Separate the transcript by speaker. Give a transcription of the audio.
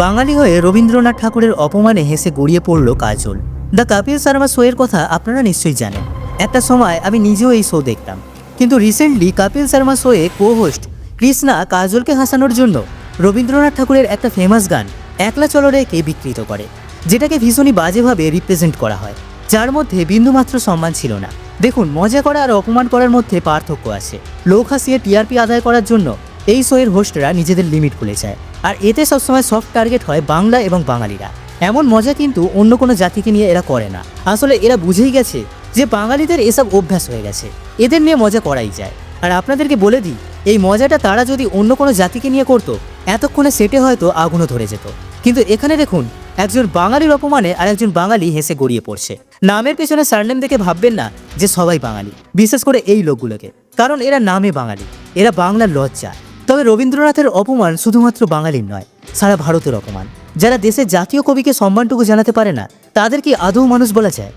Speaker 1: বাঙালি হয়ে রবীন্দ্রনাথ ঠাকুরের অপমানে হেসে গড়িয়ে পড়ল কাজল। দ্য কপিল শর্মা শো এর কথা আপনারা নিশ্চয়ই জানেন। একটা সময় আমি নিজেও এই শো দেখতাম, কিন্তু রিসেন্টলি কপিল শর্মা শো এ কো হোস্ট কৃষ্ণা কাজলকে হাসানোর জন্য রবীন্দ্রনাথ ঠাকুরের একটা ফেমাস গান একলা চলো রেকে বিকৃত করে, যেটাকে ভীষণই বাজেভাবে রিপ্রেজেন্ট করা হয়, যার মধ্যে বিন্দুমাত্র সম্মান ছিল না। দেখুন, মজা করা আর অপমান করার মধ্যে পার্থক্য আছে। লোক হাসিয়ে টিআরপি আদায় করার জন্য এই শো এর হোস্টরা নিজেদের লিমিট ভুলে যায়, আর এতে সবসময় সফট টার্গেট হয় বাংলা এবং বাঙালিরা। এমন মজা কিন্তু অন্য কোনো জাতিকে নিয়ে এরা করে না। আসলে এরা বুঝেই গেছে যে বাঙালিদের এসব অভ্যাস হয়ে গেছে, এদের নিয়ে মজা করাই যায়। আর আপনাদেরকে বলে দিই, এই মজাটা তারা যদি অন্য কোনো জাতিকে নিয়ে করতো, এতক্ষণে সেটে হয়তো আগুনও ধরে যেত। কিন্তু এখানে দেখুন, একজন বাঙালির অপমানে আর একজন বাঙালি হেসে গড়িয়ে পড়ছে। নামের পেছনে সারনেম দেখে ভাববেন না যে সবাই বাঙালি, বিশেষ করে এই লোকগুলোকে, কারণ এরা নামে বাঙালি, এরা বাংলার লজ্জা। তবে রবীন্দ্রনাথের অপমান শুধুমাত্র বাঙালির নয়, সারা ভারতের অপমান। যারা দেশের জাতীয় কবিকে সম্মানটুকু জানাতে পারে না, তাদের কি আদৌ মানুষ বলা যায়?